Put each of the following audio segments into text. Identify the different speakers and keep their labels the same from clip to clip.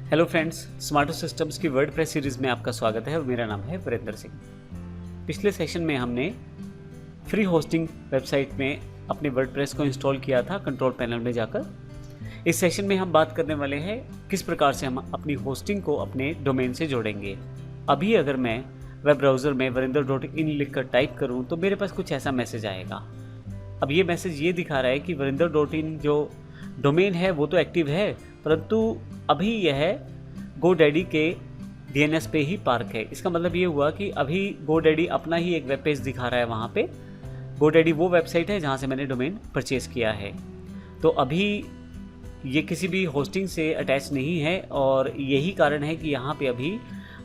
Speaker 1: Hello friends, स्मार्टो systems की WordPress series में आपका स्वागत है और मेरा नाम है वीरेंद्र सिंह। पिछले सेशन में हमने फ्री होस्टिंग वेबसाइट में अपने वर्डप्रेस को इंस्टॉल किया था कंट्रोल पैनल में जाकर। इस सेशन में हम बात करने वाले हैं किस प्रकार से हम अपनी होस्टिंग को अपने डोमेन से जोड़ेंगे। अभी अगर मैं वेब ब्राउज़र में varinder.in लिख कर टाइप करूँ तो मेरे पास कुछ ऐसा मैसेज आएगा। अब ये मैसेज ये दिखा रहा है कि varinder.in जो डोमेन है वो तो एक्टिव है, परंतु अभी यह GoDaddy के DNS पे ही पार्क है। इसका मतलब ये हुआ कि अभी GoDaddy अपना ही एक वेब पेज दिखा रहा है वहाँ पे। GoDaddy वो वेबसाइट है जहाँ से मैंने डोमेन परचेज़ किया है, तो अभी ये किसी भी होस्टिंग से अटैच नहीं है और यही कारण है कि यहाँ पे अभी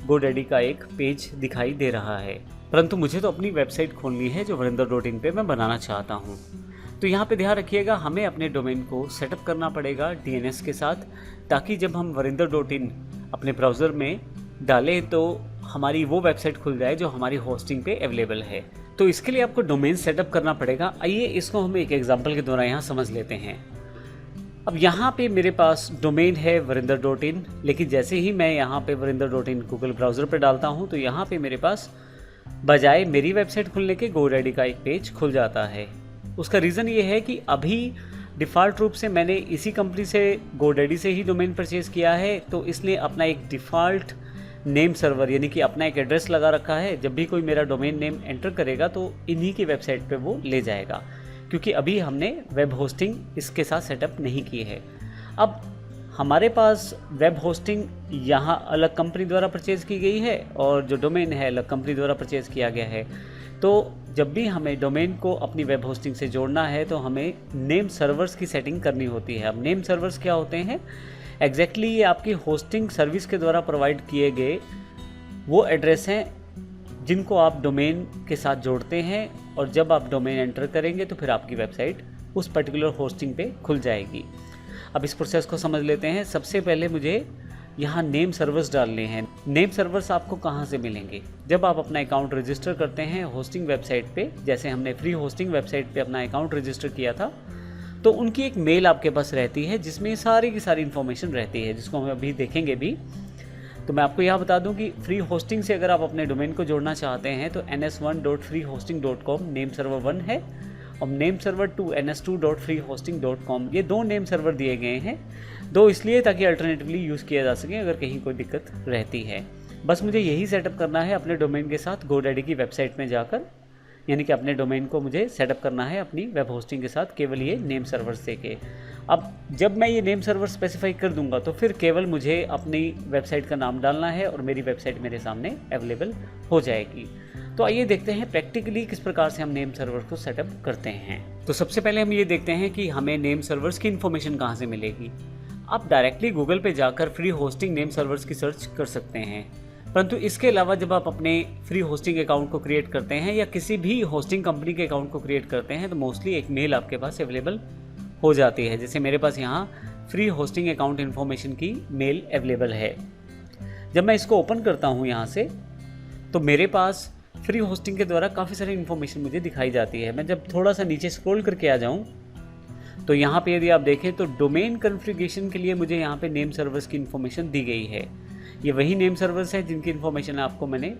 Speaker 1: GoDaddy का एक पेज दिखाई दे रहा है। परंतु मुझे तो अपनी वेबसाइट खोलनी है जो varinder.in पे मैं बनाना चाहता हूँ। तो यहाँ पे ध्यान रखिएगा, हमें अपने डोमेन को सेटअप करना पड़ेगा DNS के साथ, ताकि जब हम varinder.in अपने ब्राउज़र में डालें तो हमारी वो वेबसाइट खुल जाए जो हमारी होस्टिंग पे अवेलेबल है। तो इसके लिए आपको डोमेन सेटअप करना पड़ेगा। आइए इसको हम एक एग्जांपल के द्वारा यहाँ समझ लेते हैं। अब यहाँ पे मेरे पास डोमेन है varinder.in, लेकिन जैसे ही मैं यहाँ पे varinder.in गूगल ब्राउज़र पर डालता हूँ तो यहाँ पे मेरे पास बजाय मेरी वेबसाइट खुलने के GoDaddy का एक पेज खुल जाता है। उसका रीज़न ये है कि अभी डिफ़ॉल्ट रूप से मैंने इसी कंपनी से GoDaddy से ही डोमेन परचेज़ किया है, तो इसने अपना एक डिफ़ॉल्ट नेम सर्वर यानी कि अपना एक एड्रेस लगा रखा है। जब भी कोई मेरा डोमेन नेम एंटर करेगा तो इन्हीं की वेबसाइट पे वो ले जाएगा, क्योंकि अभी हमने वेब होस्टिंग इसके साथ सेटअप नहीं की है। अब हमारे पास वेब होस्टिंग यहाँ अलग कंपनी द्वारा परचेज़ की गई है और जो डोमेन है अलग कंपनी द्वारा परचेज़ किया गया है। तो जब भी हमें डोमेन को अपनी वेब होस्टिंग से जोड़ना है तो हमें नेम सर्वर्स की सेटिंग करनी होती है। अब नेम सर्वर्स क्या होते हैं एग्जैक्टली ये आपकी होस्टिंग सर्विस के द्वारा प्रोवाइड किए गए वो एड्रेस हैं जिनको आप डोमेन के साथ जोड़ते हैं, और जब आप डोमेन एंटर करेंगे तो फिर आपकी वेबसाइट उस पर्टिकुलर होस्टिंग पे खुल जाएगी। अब इस प्रोसेस को समझ लेते हैं। सबसे पहले मुझे यहाँ नेम सर्वर्स डालने हैं। नेम सर्वर्स आपको कहाँ से मिलेंगे? जब आप अपना अकाउंट रजिस्टर करते हैं होस्टिंग वेबसाइट पे, जैसे हमने फ्री होस्टिंग वेबसाइट पे अपना अकाउंट रजिस्टर किया था, तो उनकी एक मेल आपके पास रहती है जिसमें सारी की सारी इन्फॉर्मेशन रहती है, जिसको हम अभी देखेंगे भी। तो मैं आपको यहाँ बता दूँ कि फ्री होस्टिंग से अगर आप अपने डोमेन को जोड़ना चाहते हैं तो ns1.freehosting.com नेम सर्वर 1 है और नेम सर्वर 2 ns2.freehosting.com, ये दो नेम सर्वर दिए गए हैं। दो इसलिए ताकि अल्टरनेटिवली यूज़ किया जा सके अगर कहीं कोई दिक्कत रहती है। बस मुझे यही सेटअप करना है अपने डोमेन के साथ GoDaddy की वेबसाइट में जाकर, यानी कि अपने डोमेन को मुझे सेटअप करना है अपनी वेब होस्टिंग के साथ केवल ये नेम सर्वर्स दे के। अब जब मैं ये नेम सर्वर स्पेसिफाई कर दूंगा तो फिर केवल मुझे अपनी वेबसाइट का नाम डालना है और मेरी वेबसाइट मेरे सामने अवेलेबल हो जाएगी। तो आइए देखते हैं प्रैक्टिकली किस प्रकार से हम नेम सर्वर को सेटअप करते हैं। तो सबसे पहले हम ये देखते हैं कि हमें नेम सर्वर्स की इन्फॉर्मेशन कहाँ से मिलेगी। आप डायरेक्टली गूगल पे जाकर फ्री होस्टिंग नेम सर्वर्स की सर्च कर सकते हैं, परंतु इसके अलावा जब आप अपने फ्री होस्टिंग अकाउंट को क्रिएट करते हैं या किसी भी होस्टिंग कंपनी के अकाउंट को क्रिएट करते हैं तो मोस्टली एक मेल आपके पास अवेलेबल हो जाती है। जैसे मेरे पास यहाँ फ्री होस्टिंग अकाउंट इन्फॉर्मेशन की मेल अवेलेबल है। जब मैं इसको ओपन करता हूँ यहाँ से तो मेरे पास फ्री होस्टिंग के द्वारा काफ़ी सारी इन्फॉर्मेशन मुझे दिखाई जाती है। मैं जब थोड़ा सा नीचे स्क्रॉल करके आ जाऊँ तो यहाँ पे यदि आप देखें तो डोमेन कॉन्फ़िगरेशन के लिए मुझे यहाँ पे नेम सर्वर्स की इन्फॉर्मेशन दी गई है। ये वही नेम सर्वर्स हैं जिनकी इन्फॉर्मेशन आपको मैंने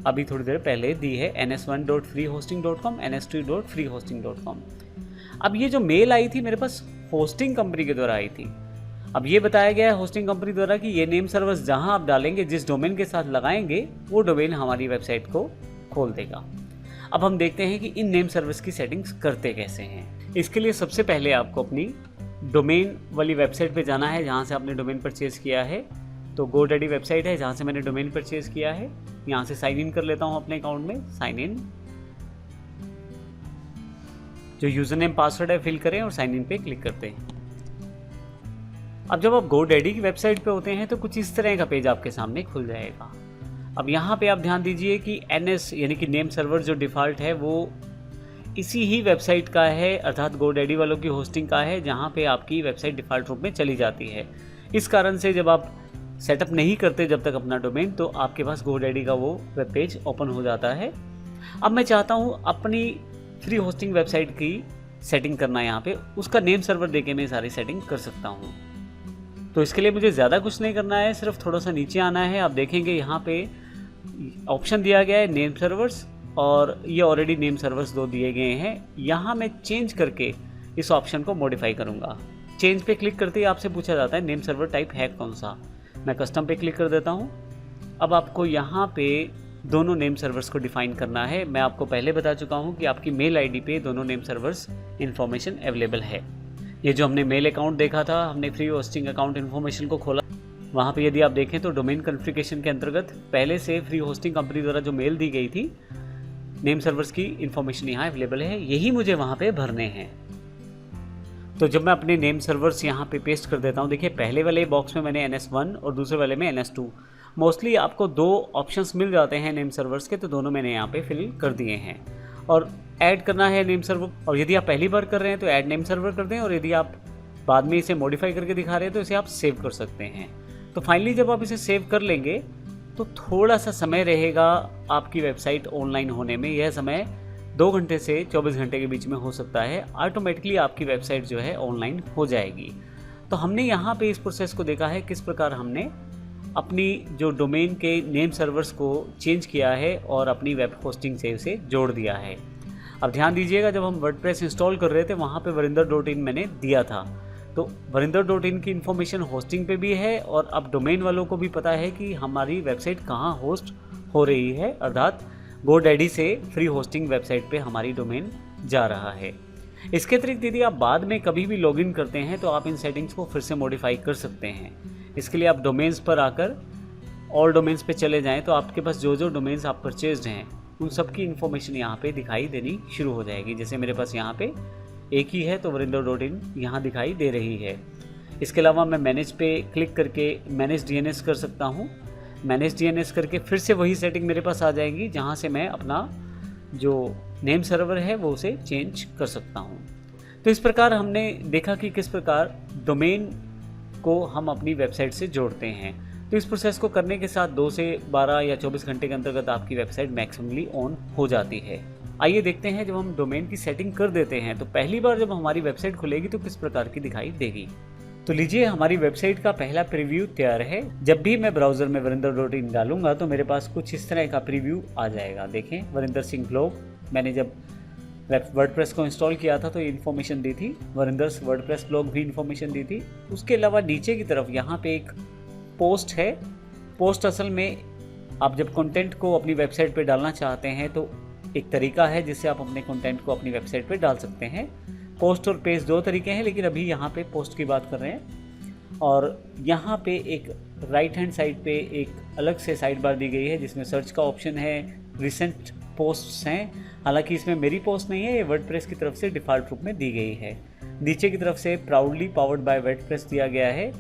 Speaker 1: अभी थोड़ी देर पहले दी है, ns1.freehosting.com ns2.freehosting.com। अब ये जो मेल आई थी मेरे पास होस्टिंग कंपनी के द्वारा आई थी। अब ये बताया गया है होस्टिंग कंपनी द्वारा कि ये नेम सर्वर्स जहाँ आप डालेंगे, जिस डोमेन के साथ लगाएंगे, वो डोमेन हमारी वेबसाइट को खोल देगा। अब हम देखते हैं कि इन नेम सर्विस की सेटिंग्स करते कैसे हैं। इसके लिए सबसे पहले आपको अपनी डोमेन वाली वेबसाइट पे जाना है जहाँ से आपने डोमेन परचेज़ किया है। तो GoDaddy वेबसाइट है जहाँ से मैंने डोमेन परचेज़ किया है। यहाँ से साइन इन कर लेता हूँ अपने अकाउंट में। साइन इन, जो यूज़र नेम पासवर्ड है फिल करें और साइन इन पे क्लिक करते हैं। अब जब आप GoDaddy की वेबसाइट पे होते हैं तो कुछ इस तरह का पेज आपके सामने खुल जाएगा। अब यहाँ पे आप ध्यान दीजिए कि NS यानी कि नेम सर्वर जो डिफ़ॉल्ट है वो इसी ही वेबसाइट का है, अर्थात GoDaddy वालों की होस्टिंग का है, जहाँ पे आपकी वेबसाइट डिफ़ॉल्ट रूप में चली जाती है। इस कारण से जब आप सेटअप नहीं करते जब तक अपना डोमेन, तो आपके पास GoDaddy का वो वेब पेज ओपन हो जाता है। अब मैं चाहता हूँ अपनी फ्री होस्टिंग वेबसाइट की सेटिंग करना, यहाँ पे उसका नेम सर्वर देके मैं सारी सेटिंग कर सकता हूँ। तो इसके लिए मुझे ज़्यादा कुछ नहीं करना है, सिर्फ थोड़ा सा नीचे आना है। आप देखेंगे यहाँ पे ऑप्शन दिया गया है नेम सर्वर्स, और ये ऑलरेडी नेम सर्वर्स 2 दिए गए हैं। यहाँ मैं चेंज करके इस ऑप्शन को मॉडिफाई करूँगा। चेंज पे क्लिक करते ही आपसे पूछा जाता है नेम सर्वर टाइप है कौन सा। मैं कस्टम पे क्लिक कर देता हूँ। अब आपको यहाँ पे दोनों नेम सर्वर्स को डिफाइन करना है। मैं आपको पहले बता चुका हूँ कि आपकी मेल आईडी पे दोनों नेम सर्वर्स इन्फॉर्मेशन अवेलेबल है। ये जो हमने मेल अकाउंट देखा था, हमने फ्री होस्टिंग अकाउंट इन्फॉर्मेशन को खोला, वहाँ पे यदि आप देखें तो डोमेन कॉन्फ़िगरेशन के अंतर्गत पहले से फ्री होस्टिंग कंपनी द्वारा जो मेल दी गई थी, नेम सर्वर्स की इन्फॉर्मेशन यहाँ अवेलेबल है, यही मुझे वहाँ पे भरने हैं। तो जब मैं अपने नेम सर्वर्स यहाँ पे पेस्ट कर देता हूँ, देखिए पहले वाले बॉक्स में मैंने NS1 और दूसरे वाले में NS2, मोस्टली आपको 2 ऑप्शंस मिल जाते हैं नेम सर्वर्स के, तो दोनों मैंने यहाँ पे फिल कर दिए हैं। और ऐड करना है नेम सर्वर, और यदि आप पहली बार कर रहे हैं तो ऐड नेम सर्वर कर दें, और यदि आप बाद में इसे मॉडिफाई करके दिखा रहे हैं तो इसे आप सेव कर सकते हैं। तो फाइनली जब आप इसे सेव कर लेंगे तो थोड़ा सा समय रहेगा आपकी वेबसाइट ऑनलाइन होने में। यह समय 2 घंटे से 24 घंटे के बीच में हो सकता है। ऑटोमेटिकली आपकी वेबसाइट जो है ऑनलाइन हो जाएगी। तो हमने यहाँ पे इस प्रोसेस को देखा है किस प्रकार हमने अपनी जो डोमेन के नेम सर्वर्स को चेंज किया है और अपनी वेब होस्टिंग से उसे जोड़ दिया है। अब ध्यान दीजिएगा, जब हम वर्डप्रेस इंस्टॉल कर रहे थे वहाँ पे varinder.in मैंने दिया था, तो varinder.in की इन्फॉर्मेशन होस्टिंग पे भी है, और अब डोमेन वालों को भी पता है कि हमारी वेबसाइट कहाँ होस्ट हो रही है, अर्थात GoDaddy से फ्री होस्टिंग वेबसाइट पे हमारी डोमेन जा रहा है। इसके अतिरिक्त यदि आप बाद में कभी भी लॉगिन करते हैं तो आप इन सेटिंग्स को फिर से मॉडिफाई कर सकते हैं। इसके लिए आप डोमेन्स पर आकर ऑल डोमेन्स पे चले जाएं, तो आपके पास जो जो डोमेन्स आप परचेज्ड हैं उन सब की इन्फॉर्मेशन यहाँ पे दिखाई देनी शुरू हो जाएगी। जैसे मेरे पास यहाँ पे एक ही है तो varinder.in यहाँ दिखाई दे रही है। इसके अलावा मैं मैनेज पे क्लिक करके मैनेज DNS कर सकता हूँ। मैनेज DNS करके फिर से वही सेटिंग मेरे पास आ जाएगी, जहाँ से मैं अपना जो नेम सर्वर है वो उसे चेंज कर सकता हूँ। तो इस प्रकार हमने देखा कि किस प्रकार डोमेन को हम अपनी वेबसाइट से जोड़ते हैं। तो इस प्रोसेस को करने के साथ 2 से 12 या 24 घंटे के अंतर्गत आपकी वेबसाइट मैक्सिमली ऑन हो जाती है। आइए देखते हैं, जब हम डोमेन की सेटिंग कर देते हैं तो पहली बार जब हमारी वेबसाइट खुलेगी तो किस प्रकार की दिखाई देगी। तो लीजिए, हमारी वेबसाइट का पहला प्रीव्यू तैयार है। जब भी मैं ब्राउज़र में varinder.in डालूंगा तो मेरे पास कुछ इस तरह का प्रीव्यू आ जाएगा। देखें, वरिंदर सिंह ब्लॉग, मैंने जब वर्डप्रेस को इंस्टॉल किया था तो ये इन्फॉर्मेशन दी थी। वरिंदर्स वर्डप्रेस ब्लॉग भी इन्फॉर्मेशन दी थी। उसके अलावा नीचे की तरफ यहाँ पे एक पोस्ट है। पोस्ट असल में आप जब कंटेंट को अपनी वेबसाइट पे डालना चाहते हैं तो एक तरीका है जिससे आप अपने कंटेंट को अपनी वेबसाइट पे डाल सकते हैं। पोस्ट और पेज 2 तरीके हैं, लेकिन अभी यहाँ पे पोस्ट की बात कर रहे हैं। और यहाँ पे एक राइट हैंड साइड पे एक अलग से साइड बार दी गई है जिसमें सर्च का ऑप्शन है, रिसेंट पोस्ट्स हैं। हालांकि इसमें मेरी पोस्ट नहीं है, ये वर्डप्रेस की तरफ से डिफ़ॉल्ट रूप में दी गई है। नीचे की तरफ से प्राउडली पावर्ड बाय वर्डप्रेस दिया गया है,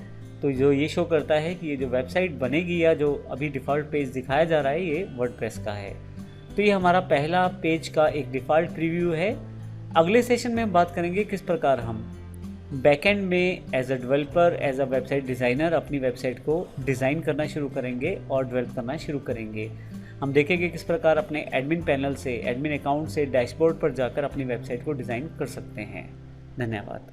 Speaker 1: तो जो ये शो करता है कि ये जो वेबसाइट बनेगी या जो अभी डिफ़ॉल्ट पेज दिखाया जा रहा है ये वर्डप्रेस का है। तो ये हमारा पहला पेज का एक डिफ़ॉल्ट प्रीव्यू है। अगले सेशन में हम बात करेंगे किस प्रकार हम बैकएंड में as a developer, as a website designer अपनी वेबसाइट को डिज़ाइन करना शुरू करेंगे और डेवलप करना शुरू करेंगे। हम देखेंगे किस प्रकार अपने एडमिन पैनल से, एडमिन अकाउंट से डैशबोर्ड पर जाकर अपनी वेबसाइट को डिज़ाइन कर सकते हैं। धन्यवाद।